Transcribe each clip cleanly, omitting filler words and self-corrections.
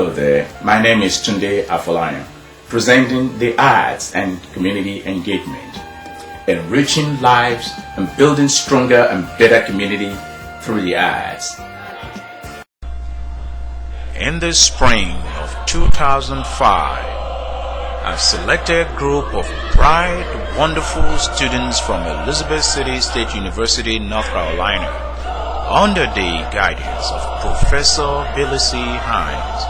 Hello there, my name is Tunde Afolayan, presenting the arts and community engagement, enriching lives and building stronger and better community through the arts. In the spring of 2005, a selected group of bright, wonderful students from Elizabeth City State University, North Carolina, under the guidance of Professor Billy C. Hines,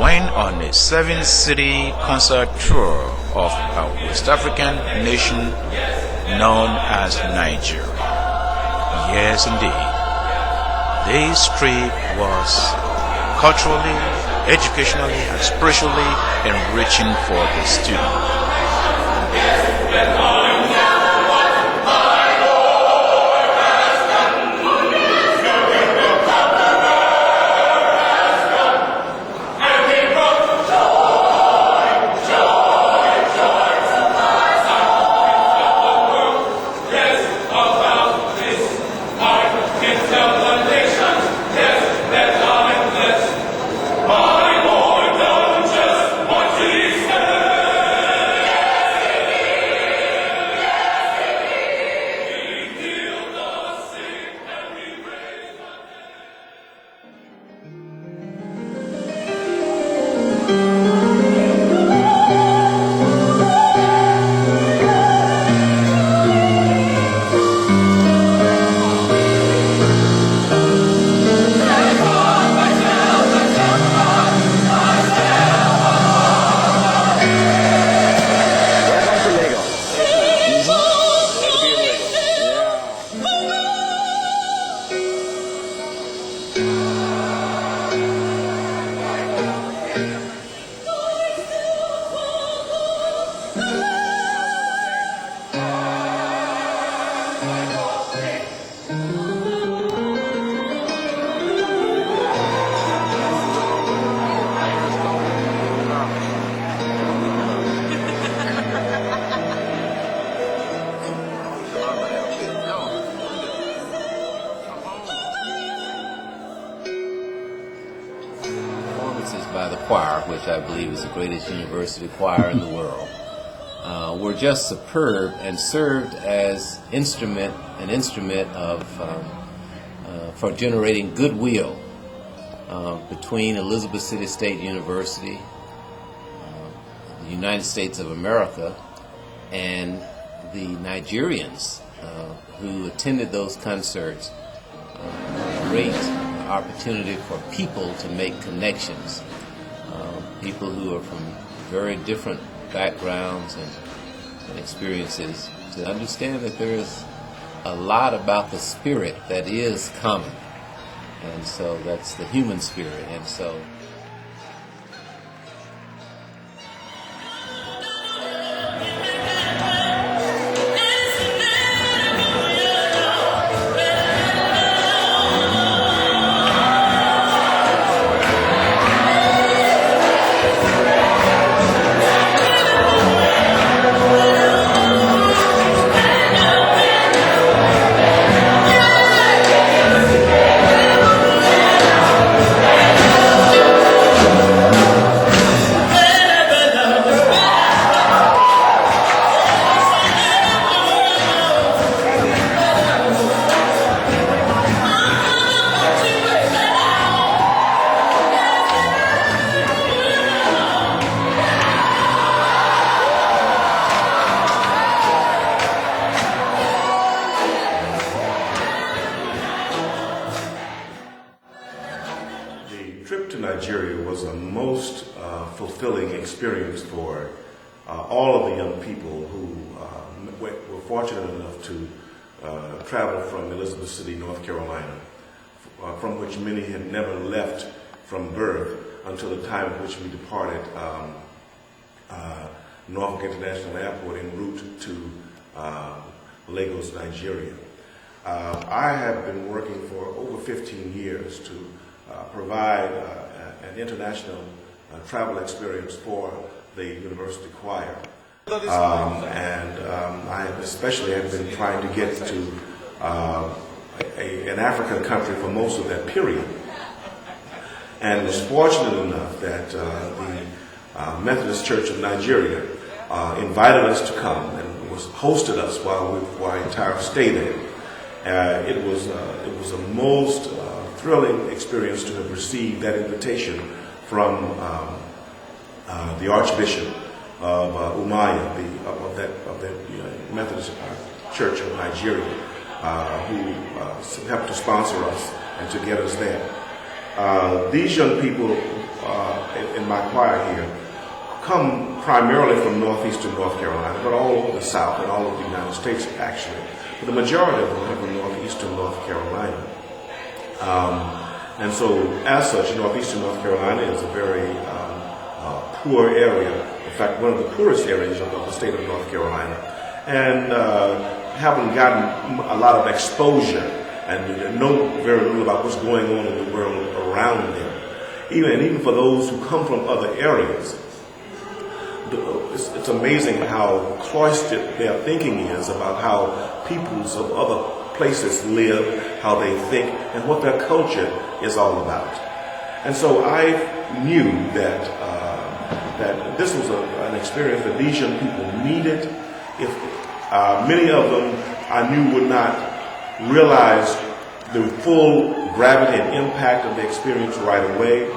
went on a 7-city concert tour of a West African nation known as Nigeria. Yes, indeed. This trip was culturally, educationally, and spiritually enriching for the student. By the choir, which I believe is the greatest university choir in the world, were just superb and served as an instrument of for generating goodwill between Elizabeth City State University, the United States of America, and the Nigerians who attended those concerts. Great opportunity for people to make connections. People who are from very different backgrounds and experiences, to understand that there is a lot about the spirit that is common, and so that's the human spirit. And so trip to Nigeria was a most fulfilling experience for all of the young people who were fortunate enough to travel from Elizabeth City, North Carolina, from which many had never left from birth until the time at which we departed Norfolk International Airport en route to Lagos, Nigeria. I have been working for over 15 years to provide an international travel experience for the university choir. I especially have been trying to get to an African country for most of that period. and was fortunate enough that the Methodist Church of Nigeria invited us to come and hosted us while our entire stay there. It was a most thrilling experience to have received that invitation from the Archbishop of Umaya, of that Methodist Church of Nigeria, who helped to sponsor us and to get us there. These young people in my choir here come primarily from northeastern North Carolina, but all over the South and all over the United States, actually. But the majority of them come from northeastern North Carolina. And so, as such, northeastern North Carolina is a very poor area. In fact, one of the poorest areas of the state of North Carolina. And haven't gotten a lot of exposure and know very little about what's going on in the world around them. Even for those who come from other areas, it's amazing how cloistered their thinking is about how peoples of other places live, how they think, and what their culture is all about. And so I knew that that this was an experience that these young people needed. If many of them I knew would not realize the full gravity and impact of the experience right away,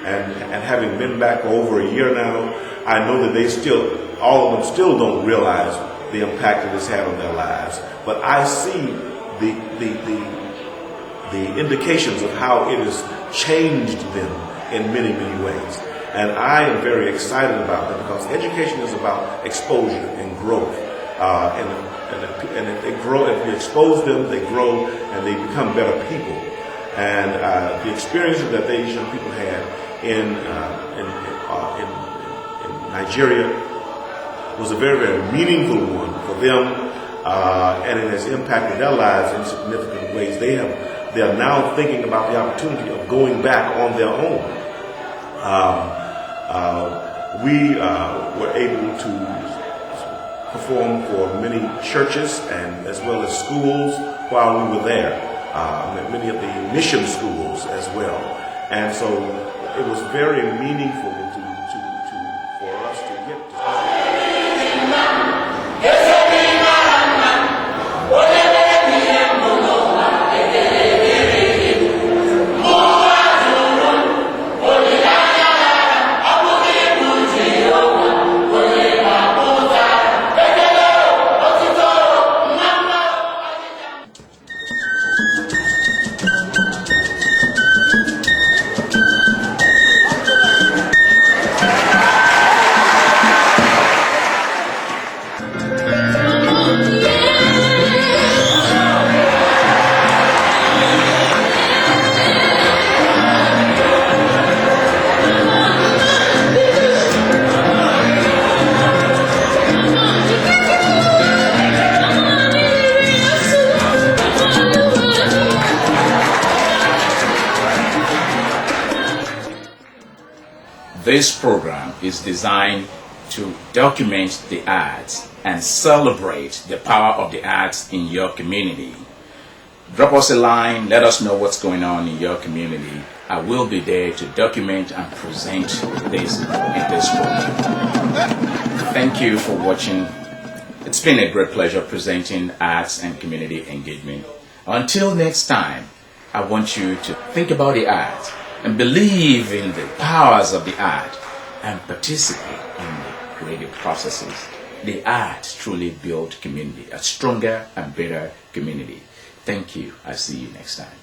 and having been back for over a year now, I know that all of them still don't realize the impact that it's had on their lives. But I see the indications of how it has changed them in many, many ways. And I am very excited about that, because education is about exposure and growth. And if they grow, if we expose them, they grow and they become better people. And the experiences that these young people had in Nigeria was a very, very meaningful one for them, and it has impacted their lives in significant ways. They are now thinking about the opportunity of going back on their own. We were able to perform for many churches and as well as schools while we were there, many of the mission schools as well. And so it was very meaningful for us to get to. This program is designed to document the arts and celebrate the power of the arts in your community. Drop us a line, let us know what's going on in your community. I will be there to document and present this in this program. Thank you for watching. It's been a great pleasure presenting arts and community engagement. Until next time, I want you to think about the arts and believe in the powers of the art and participate in the creative processes. The arts truly build community, a stronger and better community. Thank you. I'll see you next time.